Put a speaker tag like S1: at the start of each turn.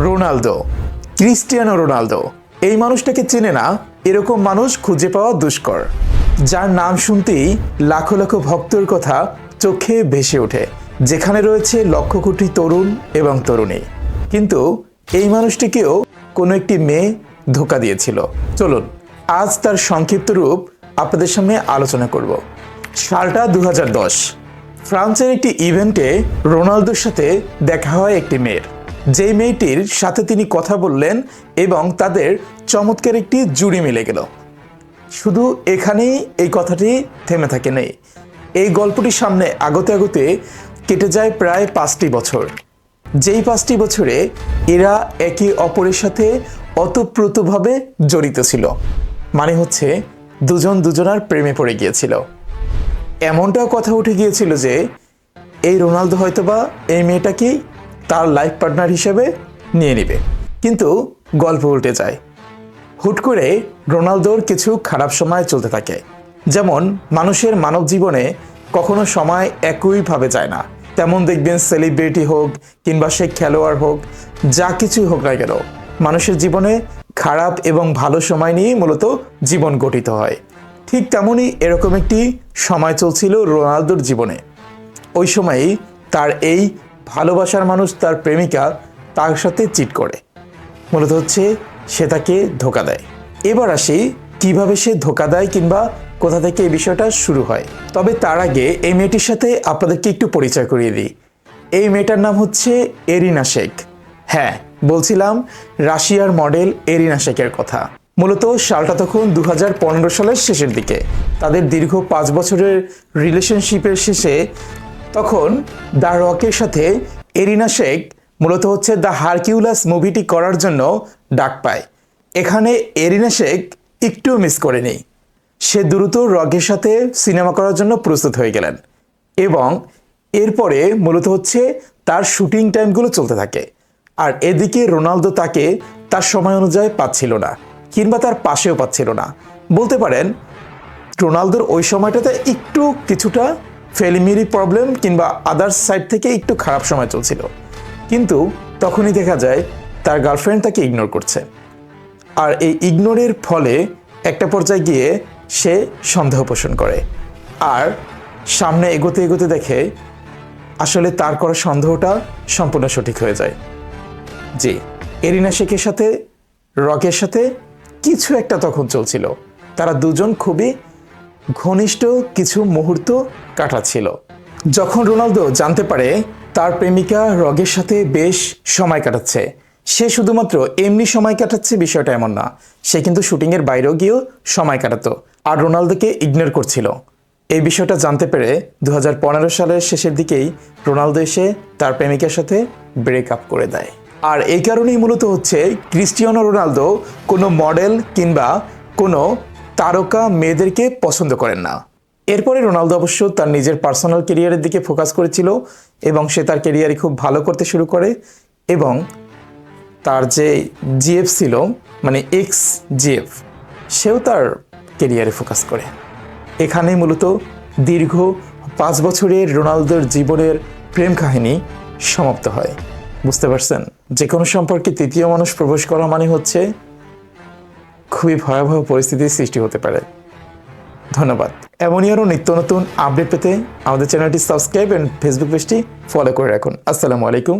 S1: Ronaldo, Cristiano Ronaldo. এই মানুষটাকে চেনে না এরকম মানুষ খুঁজে পাওয়া দুষ্কর, যার নাম শুনতেই লাখো লাখো ভক্তের কথা চোখে ভেসে ওঠে, যেখানে রয়েছে লক্ষ কোটি তরুণ এবং তরুণী। কিন্তু এই মানুষটিকেও কোনো একটি মেয়ে ধোঁকা দিয়েছিল। চলুন আজ তার সংক্ষিপ্ত রূপ আপনাদের সামনে আলোচনা করব। সালটা 2010। ফ্রান্সের একটি ইভেন্টে রোনালদোর সাথে দেখা হয় একটি মেয়ের, যেই মেয়েটির সাথে তিনি কথা বললেন এবং তাদের চমৎকার একটি জুড়ি মিলে গেল। শুধু এখানেই এই কথাটি থেমে থাকে নেই, এই গল্পটির সামনে আগতে আগতে কেটে যায় প্রায় 5টি বছর। যেই 5টি বছরে এরা একে অপরের সাথে ওতপ্রোতভাবে জড়িত ছিল, মানে হচ্ছে দুজন দুজনার প্রেমে পড়ে গিয়েছিল। এমনটাও কথা উঠে গিয়েছিল যে এই রোনালদো হয়তোবা এই মেয়েটাকেই তার লাইফ পার্টনার হিসেবে নিয়ে নেবে। কিন্তু গল্প উল্টে যায়। হুট করে রোনালদোর কিছু খারাপ সময় চলতে থাকে। যেমন মানুষের মানব জীবনে কখনো সময় একইভাবে যায় না, তেমন দেখবেন সেলিব্রিটি হোক কিংবা সে খেলোয়াড় হোক, যা কিছুই হোক না কেন, মানুষের জীবনে খারাপ এবং ভালো সময় নিয়েই মূলত জীবন গঠিত হয়। ঠিক তেমনই এরকম একটি সময় চলছিল রোনালদোর জীবনে। ওই সময়েই তার এই ভালোবাসার মানুষ, তার প্রেমিকা তার সাথে চিট করে, মূলত হচ্ছে সে তাকে ধোঁকা দেয়। এবার আসি কিভাবে সে ধোঁকা দেয় কিংবা কোথা থেকে এই বিষয়টা শুরু হয়। তবে তার আগে এই মেয়েটির সাথে আপনাদেরকে একটু পরিচয় করিয়ে দিই। এই মেয়েটার নাম হচ্ছে এরিনা শেখ। হ্যাঁ, বলছিলাম রাশিয়ার মডেল এরিনা শেখের কথা। মূলত সালটা তখন 2015 সালের শেষের দিকে। তাদের দীর্ঘ 5 বছরের রিলেশনশিপের শেষে তখন দ্য রকের সাথে এরিনা শেখ মূলত হচ্ছে দ্য হারকিউলাস মুভিটি করার জন্য ডাক পায়। এখানে এরিনা শেখ একটু মিস করেনি। সে দ্রুত রকের সাথে সিনেমা করার জন্য প্রস্তুত হয়ে গেলেন এবং এরপরে মূলত হচ্ছে তার শুটিং টাইমগুলো চলতে থাকে। আর এদিকে রোনালদো তাকে তার সময় অনুযায়ী পাচ্ছিল না, কিংবা তার পাশেও পাচ্ছিল না। বলতে পারেন রোনালদোর ওই সময়টাতে একটু কিছুটা ফ্যামিলি প্রবলেম কিংবা আদার্স সাইড থেকে একটু খারাপ সময় চলছিল। কিন্তু তখনই দেখা যায় তার গার্লফ্রেন্ড তাকে ইগনোর করছে। আর এই ইগনোরের ফলে একটা পর্যায়ে গিয়ে সে সন্দেহ পোষণ করে, আর সামনে এগোতে এগোতে দেখে আসলে তার করা সন্দেহটা সম্পূর্ণ সঠিক হয়ে যায়। জি, এরিনা শেখের সাথে রকের সাথে কিছু একটা তখন চলছিল। তারা দুজন খুবই ঘনিষ্ঠ কিছু মুহূর্ত কাটাচ্ছিল। যখন রোনালদো জানতে পারে তার প্রেমিকা রগের সাথে বেশ সময় কাটাচ্ছে, সে শুধুমাত্র এমনি সময় কাটাচ্ছে বিষয়টা এমন না, সে কিন্তু শুটিংয়ের বাইরেও গিয়েও সময় কাটাতো আর রোনালদোকে ইগনোর করছিল। এই বিষয়টা জানতে পেরে 2015 সালের শেষের দিকেই রোনালদো এসে তার প্রেমিকার সাথে ব্রেকআপ করে দেয়। আর এই কারণেই মূলত হচ্ছে ক্রিস্টিয়ানো রোনালদো কোনো মডেল কিংবা কোনো তারকা মেয়েদেরকে পছন্দ করেন না। এরপরে রোনালদো অবশ্য তার নিজের পার্সোনাল কেরিয়ারের দিকে ফোকাস করেছিল এবং সে তার কেরিয়ারে খুব ভালো করতে শুরু করে এবং তার যে জিএফ ছিল, মানে এক্স জিএফ, সেও তার কেরিয়ারে ফোকাস করে। এখানেই মূলত দীর্ঘ 5 বছরের রোনালদোর জীবনের প্রেম কাহিনী সমাপ্ত হয়। বুঝতে পারছেন, যে কোনো সম্পর্কে তৃতীয় মানুষ প্রবেশ করা মানে হচ্ছে খুবই ভয়াবহ পরিস্থিতির সৃষ্টি হতে পারে। ধন্যবাদ। এমনই আরও নিত্য নতুন আপডেট পেতে আমাদের চ্যানেলটি সাবস্ক্রাইব এবং ফেসবুক পেজটি ফলো করে রাখুন। আসসালামু আলাইকুম।